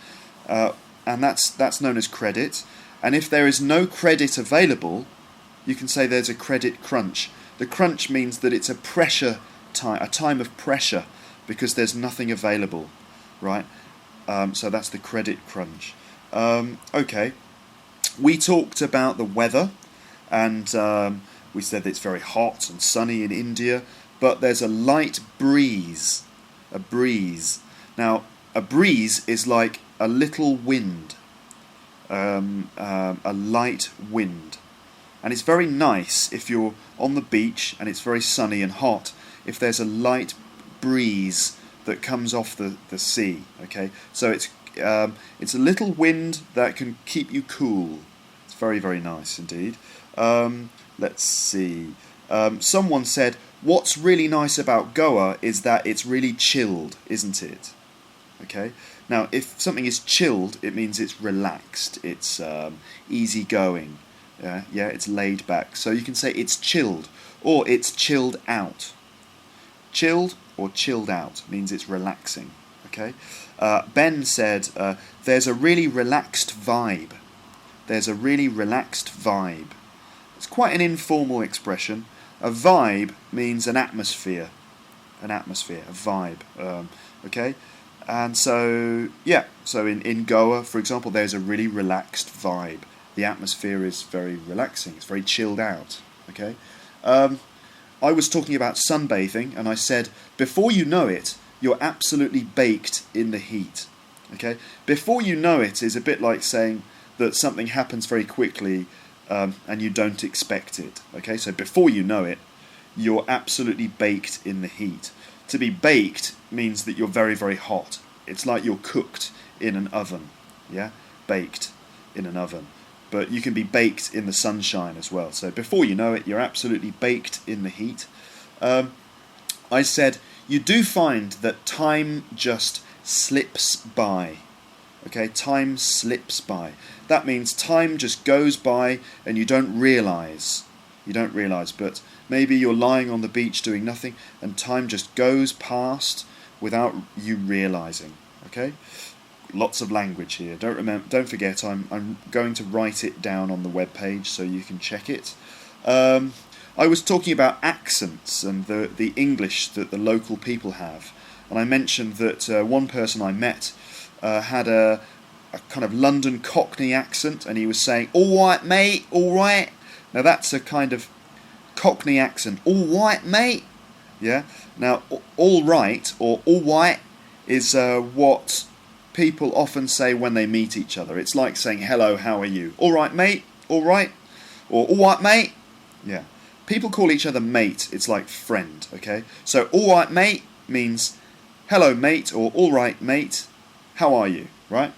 And that's known as credit. And if there is no credit available, you can say there's a credit crunch. The crunch means that it's a time of pressure, because there's nothing available, right? So that's the credit crunch. Okay, we talked about the weather, and we said it's very hot and sunny in India, but there's a light breeze. A breeze. Now, a breeze is like a little wind, a light wind. And it's very nice if you're on the beach and it's very sunny and hot, if there's a light breeze that comes off the sea. Okay, so it's a little wind that can keep you cool. It's very, very nice indeed. Let's see. Someone said what's really nice about Goa is that it's really chilled, isn't it? Okay. Now, if something is chilled, it means it's relaxed, it's easygoing, it's laid back. So you can say it's chilled, or it's chilled out. Chilled or chilled out means it's relaxing. Okay. Ben said, "There's a really relaxed vibe." There's a really relaxed vibe. It's quite an informal expression. A vibe means an atmosphere, a vibe. Okay. And so, so in Goa, for example, there's a really relaxed vibe. The atmosphere is very relaxing. It's very chilled out. Okay. I was talking about sunbathing, and I said, before you know it, you're absolutely baked in the heat. Okay. Before you know it is a bit like saying that something happens very quickly, and you don't expect it. Okay. So before you know it, you're absolutely baked in the heat. To be baked means that you're very, very hot. It's like you're cooked in an oven, baked in an oven. But you can be baked in the sunshine as well. So before you know it, you're absolutely baked in the heat. I said, you do find that time just slips by. Okay, time slips by. That means time just goes by and you don't realise. But maybe you're lying on the beach doing nothing and time just goes past without you realising. Okay? Lots of language here. Don't forget, I'm going to write it down on the webpage so you can check it. I was talking about accents and the English that the local people have. And I mentioned that one person I met had a kind of London Cockney accent, and he was saying, "All right, mate, all right." Now that's a kind of Cockney accent. "All right, mate." Yeah. Now, all right or all white is what people often say when they meet each other. It's like saying, "Hello, how are you?" "All right, mate." "All right." Or "All right, mate." Yeah. People call each other mate. It's like friend. Okay. So "all right, mate" means "hello, mate," or "all right, mate. How are you?" Right.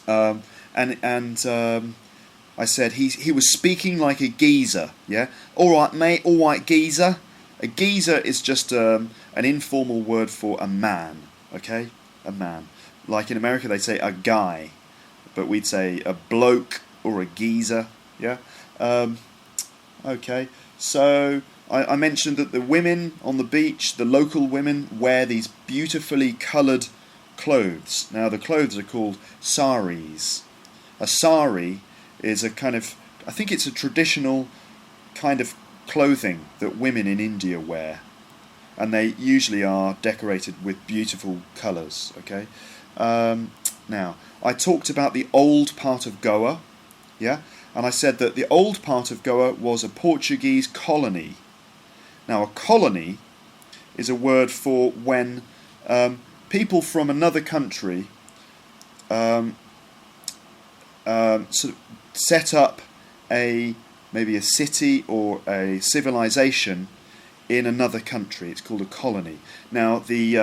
I said he was speaking like a geezer. Yeah. "All right, mate. All right, geezer." A geezer is just an informal word for a man. Okay, a man. Like in America, they say a guy, but we'd say a bloke or a geezer. Yeah. Okay. So I mentioned that the women on the beach, the local women, wear these beautifully coloured clothes. Now the clothes are called saris. A sari is a kind of, I think it's a traditional kind of clothing that women in India wear, and they usually are decorated with beautiful colours. Okay. Now I talked about the old part of Goa, and I said that the old part of Goa was a Portuguese colony. Now a colony is a word for when people from another country sort of set up maybe a city or a civilization in another country. It's called a colony. Now the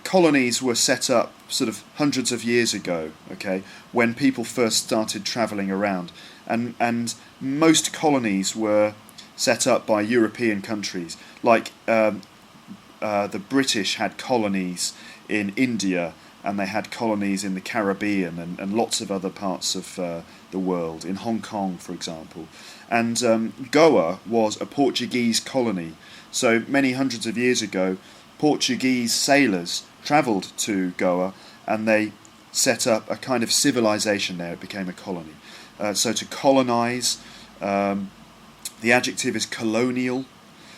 colonies were set up sort of hundreds of years ago, okay, when people first started travelling around, and most colonies were set up by European countries, like the British had colonies in India, and they had colonies in the Caribbean and lots of other parts of the world, in Hong Kong, for example. And Goa was a Portuguese colony. So many hundreds of years ago, Portuguese sailors travelled to Goa and they set up a kind of civilization there. It became a colony. So to colonise, the adjective is colonial.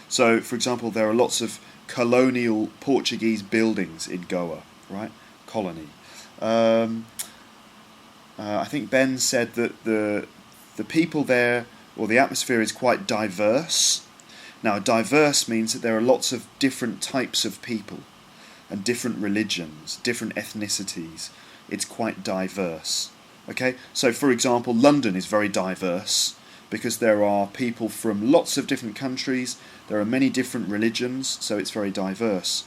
So, for example, there are lots of colonial Portuguese buildings in Goa, right? Colony. I think Ben said that the people there, or the atmosphere, is quite diverse. Now, diverse means that there are lots of different types of people and different religions, different ethnicities. It's quite diverse. Okay, so for example, London is very diverse because there are people from lots of different countries. There are many different religions, so it's very diverse.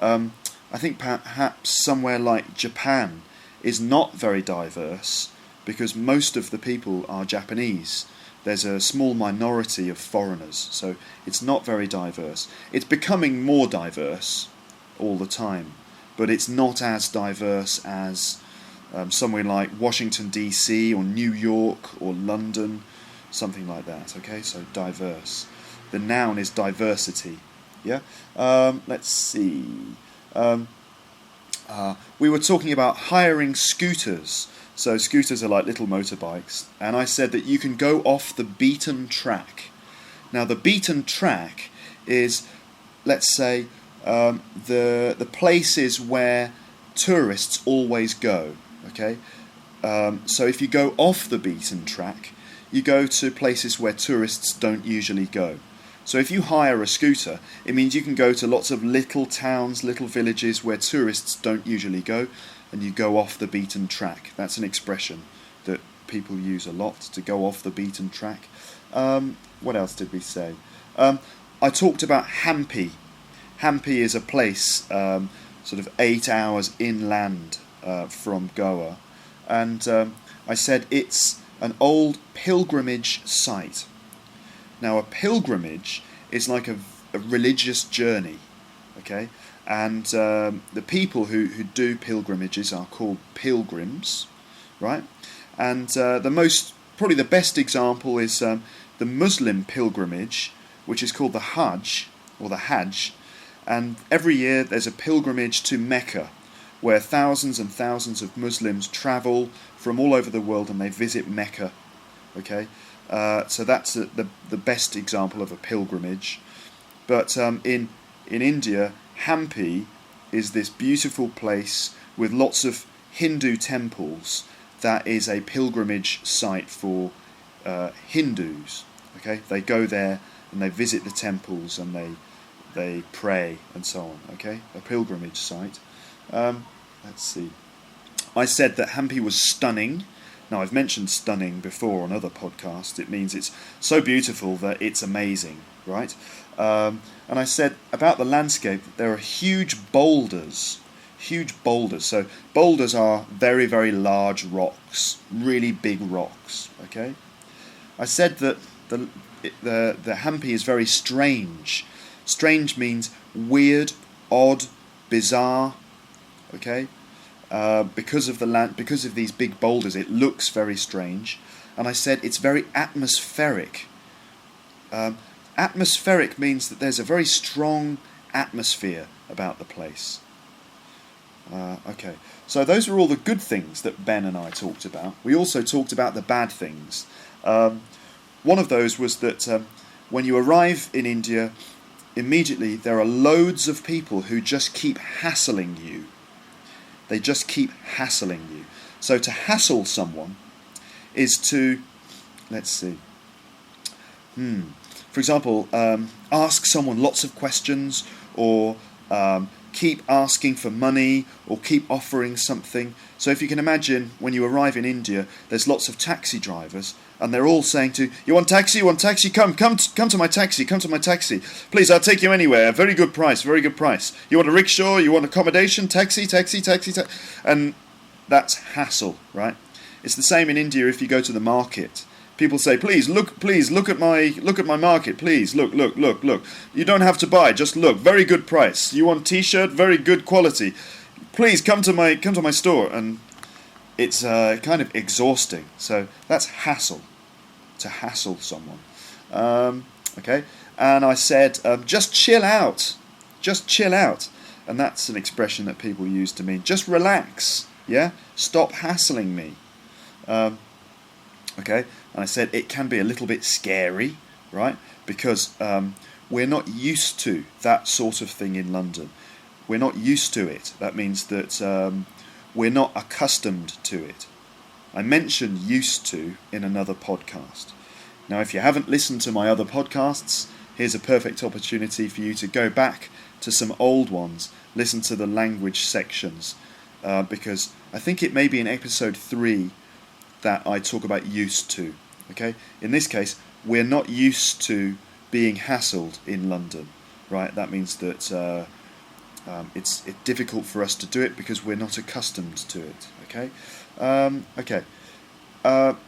I think perhaps somewhere like Japan is not very diverse because most of the people are Japanese. there's a small minority of foreigners, so it's not very diverse. It's becoming more diverse all the time, but it's not as diverse as somewhere like Washington DC or New York or London, something like that. Okay, so diverse. The noun is diversity. Yeah. Let's see. We were talking about hiring scooters. So scooters are like little motorbikes, and I said that you can go off the beaten track. Now the beaten track is, let's say, the places where tourists always go. Okay, so if you go off the beaten track, you go to places where tourists don't usually go. So if you hire a scooter, it means you can go to lots of little towns, little villages where tourists don't usually go, and you go off the beaten track. That's an expression that people use a lot, to go off the beaten track. What else did we say? I talked about Hampi. Hampi is a place sort of 8 hours inland from Goa, and I said it's an old pilgrimage site. Now, a pilgrimage is like a religious journey, okay? And the people who do pilgrimages are called pilgrims, right? And probably the best example is the Muslim pilgrimage, which is called the Hajj, or the Hajj. And every year there's a pilgrimage to Mecca, where thousands and thousands of Muslims travel from all over the world and they visit Mecca, okay? So that's the best example of a pilgrimage. But in India, Hampi is this beautiful place with lots of Hindu temples that is a pilgrimage site for Hindus. Okay, they go there and they visit the temples and they pray and so on. Okay, a pilgrimage site. Let's see. I said that Hampi was stunning. Now, I've mentioned stunning before on other podcasts. It means it's so beautiful that it's amazing, right? And I said about the landscape that there are huge boulders. So boulders are very, very large rocks, really big rocks, okay? I said that the Hampi is very strange. Strange means weird, odd, bizarre, okay? Because of these big boulders, it looks very strange. And I said it's very atmospheric. Atmospheric means that there's a very strong atmosphere about the place. Okay, so those are all the good things that Ben and I talked about. We also talked about the bad things. One of those was that when you arrive in India, immediately there are loads of people who just keep hassling you. They just keep hassling you. So to hassle someone is to, let's see, for example, ask someone lots of questions, or keep asking for money, or keep offering something. So if you can imagine, when you arrive in India, there's lots of taxi drivers, and they're all saying to you, you want taxi, come to my taxi, please, I'll take you anywhere, very good price, you want a rickshaw, you want accommodation, taxi, and that's hassle, right? It's the same in India if you go to the market. People say, please look at my market, please, look. You don't have to buy, just look, very good price. You want t-shirt, very good quality. Please come to my store. And it's kind of exhausting. So that's hassle, to hassle someone. Okay, and I said, just chill out. And that's an expression that people use to mean, just relax, yeah? Stop hassling me. Okay, and I said it can be a little bit scary, right? Because we're not used to that sort of thing in London. We're not used to it. That means that we're not accustomed to it. I mentioned used to in another podcast. Now, if you haven't listened to my other podcasts, here's a perfect opportunity for you to go back to some old ones, listen to the language sections, because I think it may be in episode 3 that I talk about used to. Okay, in this case, we're not used to being hassled in London, right? That means that it's difficult for us to do it because we're not accustomed to it. Okay,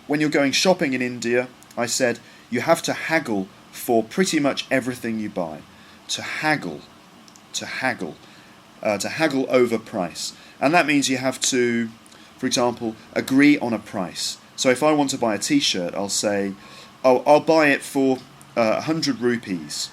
when you're going shopping in India, I said, you have to haggle for pretty much everything you buy. To haggle over price. And that means you have to, for example, agree on a price. So if I want to buy a t-shirt, I'll say, oh, I'll buy it for 100 rupees.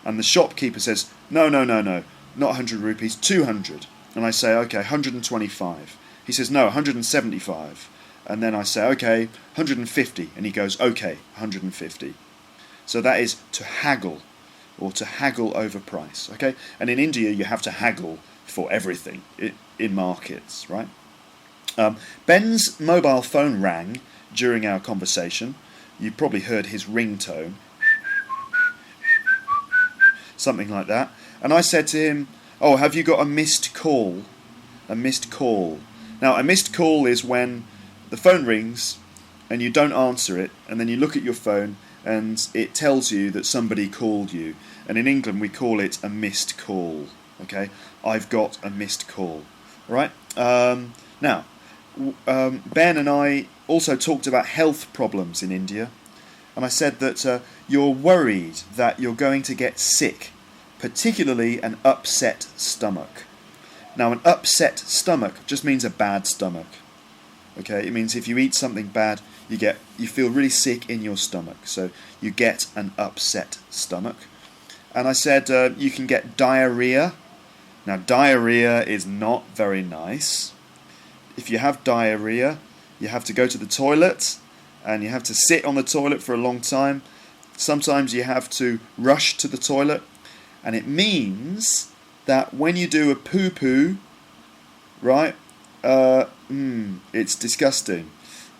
And the shopkeeper says, no, not 100 rupees, 200. And I say, okay, 125. He says, no, 175. And then I say, okay, 150. And he goes, okay, 150. So that is to haggle, or to haggle over price. Okay? And in India, you have to haggle for everything in markets, right? Ben's mobile phone rang during our conversation. You probably heard his ringtone. Something like that. And I said to him, oh, have you got a missed call? A missed call. Now, a missed call is when the phone rings and you don't answer it, and then you look at your phone and it tells you that somebody called you. And in England, we call it a missed call. Okay? I've got a missed call. All right? Now, Ben and I also talked about health problems in India. And I said that you're worried that you're going to get sick, particularly an upset stomach. Now, an upset stomach just means a bad stomach. Okay, it means if you eat something bad, you feel really sick in your stomach. So you get an upset stomach. And I said you can get diarrhea. Now, diarrhea is not very nice. If you have diarrhea, you have to go to the toilet, and you have to sit on the toilet for a long time. Sometimes you have to rush to the toilet, and it means that when you do a poo-poo, right, it's disgusting.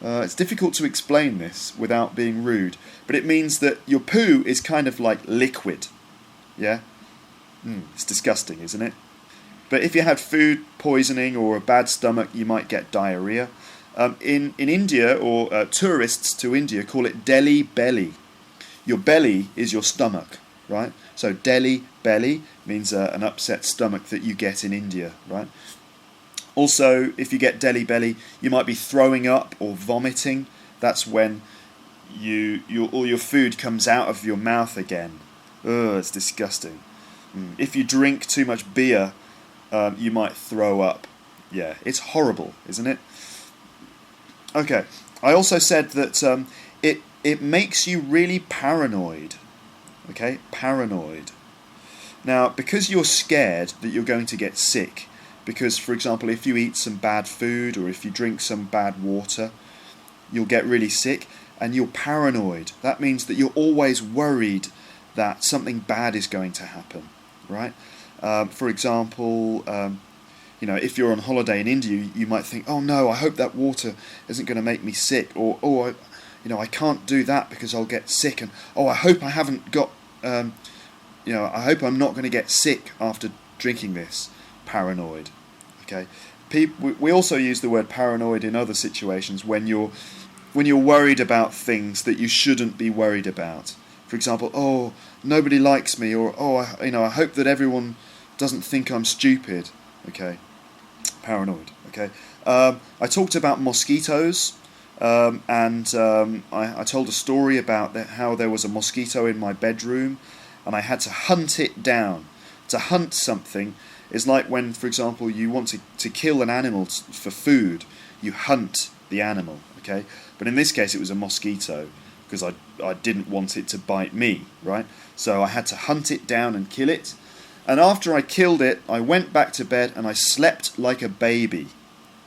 It's difficult to explain this without being rude, but it means that your poo is kind of like liquid, yeah? It's disgusting, isn't it? But if you had food poisoning or a bad stomach, you might get diarrhea. In India, or tourists to India call it Delhi belly. Your belly is your stomach, right? So Delhi belly means an upset stomach that you get in India, right? Also, if you get Delhi belly, you might be throwing up or vomiting. That's when all your food comes out of your mouth again. Ugh, it's disgusting. If you drink too much beer, you might throw up. Yeah, it's horrible, isn't it? Okay, I also said that it makes you really paranoid. Okay, paranoid. Now, because you're scared that you're going to get sick, because, for example, if you eat some bad food or if you drink some bad water, you'll get really sick, and you're paranoid. That means that you're always worried that something bad is going to happen, right? For example, if you're on holiday in India, you might think, oh no, I hope that water isn't going to make me sick, or I can't do that because I'll get sick, and I hope I haven't got, I hope I'm not going to get sick after drinking this. Paranoid. Okay. We also use the word paranoid in other situations when you're worried about things that you shouldn't be worried about. For example, oh, nobody likes me, or I hope that everyone doesn't think I'm stupid. Okay. Paranoid. Okay. I talked about mosquitoes, and I told a story about how there was a mosquito in my bedroom, and I had to hunt it down. To hunt something is like when, for example, you want to kill an animal for food. You hunt the animal. Okay. But in this case, it was a mosquito because I didn't want it to bite me. Right. So I had to hunt it down and kill it. And after I killed it, I went back to bed and I slept like a baby,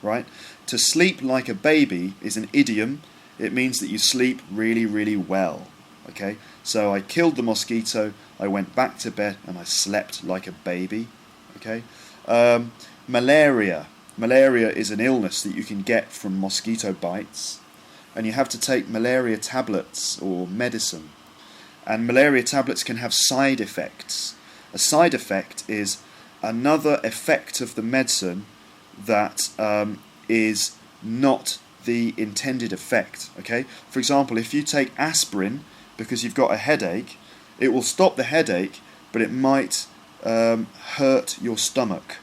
right? To sleep like a baby is an idiom. It means that you sleep really, really well, okay? So I killed the mosquito, I went back to bed and I slept like a baby, okay? Malaria. Malaria is an illness that you can get from mosquito bites, and you have to take malaria tablets or medicine. And malaria tablets can have side effects. A side effect is another effect of the medicine that is not the intended effect. Okay. For example, if you take aspirin because you've got a headache, it will stop the headache, but it might hurt your stomach.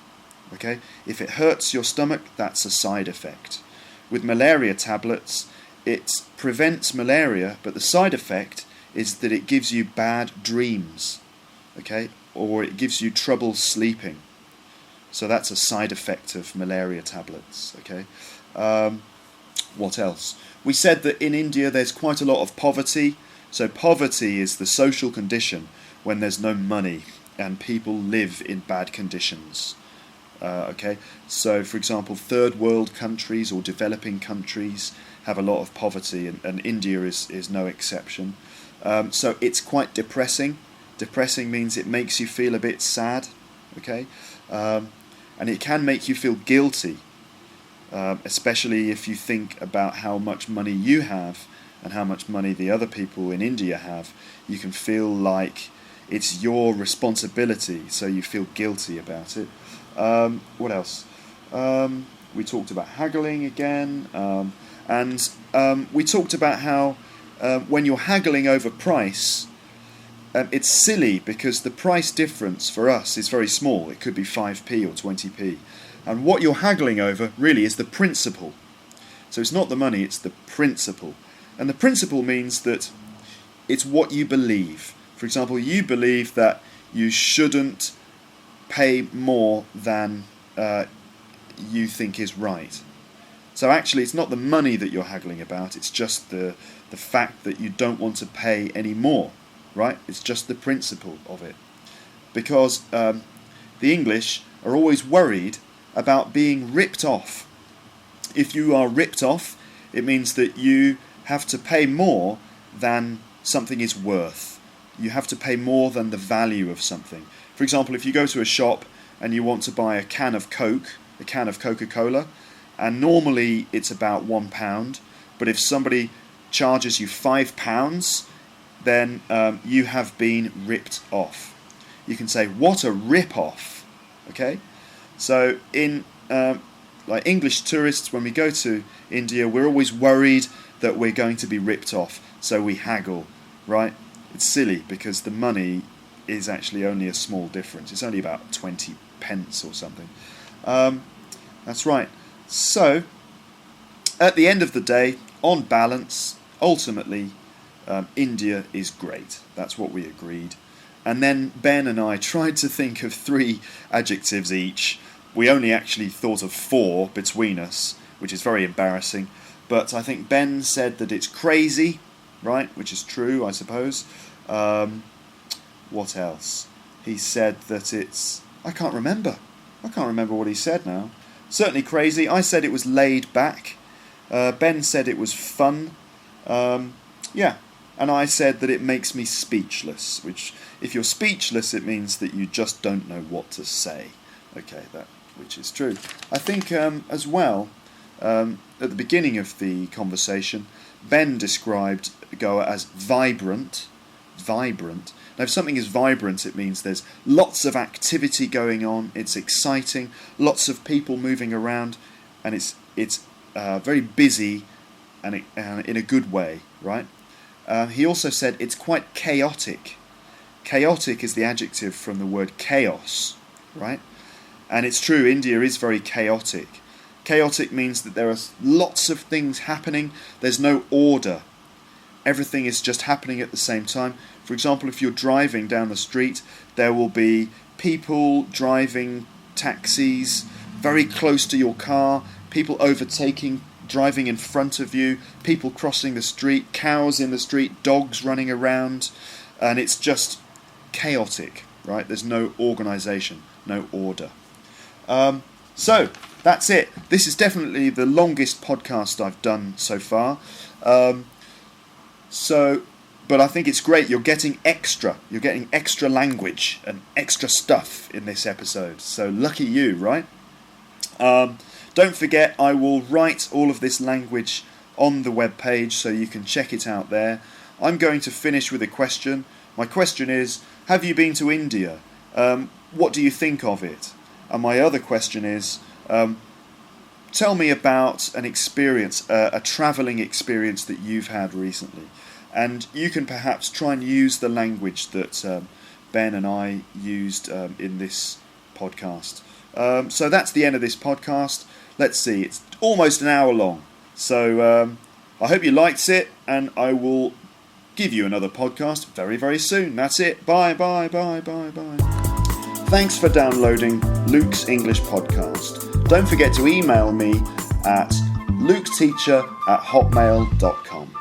Okay. If it hurts your stomach, that's a side effect. With malaria tablets, it prevents malaria, but the side effect is that it gives you bad dreams, okay, or it gives you trouble sleeping. So that's a side effect of malaria tablets, okay. What else? We said that in India there's quite a lot of poverty. So poverty is the social condition when there's no money and people live in bad conditions. Okay, so for example, third world countries or developing countries have a lot of poverty, and India is no exception. So it's quite depressing. Depressing means it makes you feel a bit sad, okay, and it can make you feel guilty, especially if you think about how much money you have and how much money the other people in India have. You can feel like it's your responsibility, so you feel guilty about it. What else? We talked about haggling again, and we talked about how when you're haggling over price, it's silly because the price difference for us is very small. It could be 5p or 20p. And what you're haggling over really is the principle. So it's not the money, it's the principle. And the principle means that it's what you believe. For example, you believe that you shouldn't pay more than you think is right. So actually it's not the money that you're haggling about, it's just the fact that you don't want to pay any more, right? It's just the principle of it. Because the English are always worried about being ripped off. If you are ripped off, it means that you have to pay more than something is worth. You have to pay more than the value of something. For example, if you go to a shop and you want to buy a can of Coke, a can of Coca-Cola, and normally it's about £1, but if somebody charges you £5, then you have been ripped off. You can say, what a rip-off, okay? So in like English tourists, when we go to India, we're always worried that we're going to be ripped off, so we haggle, right? It's silly because the money is actually only a small difference. It's only about 20 pence or something. That's right. So, at the end of the day, on balance, ultimately, India is great. That's what we agreed. And then Ben and I tried to think of 3 adjectives each. We only actually thought of 4 between us, which is very embarrassing. But I think Ben said that it's crazy, right? Which is true, I suppose. What else? He said that it's... I can't remember what he said now. Certainly crazy. I said it was laid back. Ben said it was fun. Yeah. And I said that it makes me speechless, which, if you're speechless, it means that you just don't know what to say. Okay, which is true. I think, as well, at the beginning of the conversation, Ben described Goa as vibrant. Vibrant. Now, if something is vibrant, it means there's lots of activity going on, it's exciting, lots of people moving around, and it's very busy and in a good way, right? He also said it's quite chaotic. Chaotic is the adjective from the word chaos, right? And it's true, India is very chaotic. Chaotic means that there are lots of things happening, there's no order. Everything is just happening at the same time. For example, if you're driving down the street, there will be people driving taxis very close to your car, people overtaking, driving in front of you, people crossing the street, cows in the street, dogs running around, and it's just chaotic, right? There's no organisation, no order. So, that's it. This is definitely the longest podcast I've done so far. But I think it's great. You're getting extra language and extra stuff in this episode. So lucky you, right? Don't forget, I will write all of this language on the web page so you can check it out there. I'm going to finish with a question. My question is, have you been to India? What do you think of it? And my other question is, tell me about an experience, a travelling experience that you've had recently. And you can perhaps try and use the language that Ben and I used in this podcast. So that's the end of this podcast. Let's see, it's almost an hour long. So I hope you liked it, and I will give you another podcast very, very soon. That's it. Bye, bye, bye, bye, bye. Thanks for downloading Luke's English Podcast. Don't forget to email me at luketeacher@hotmail.com.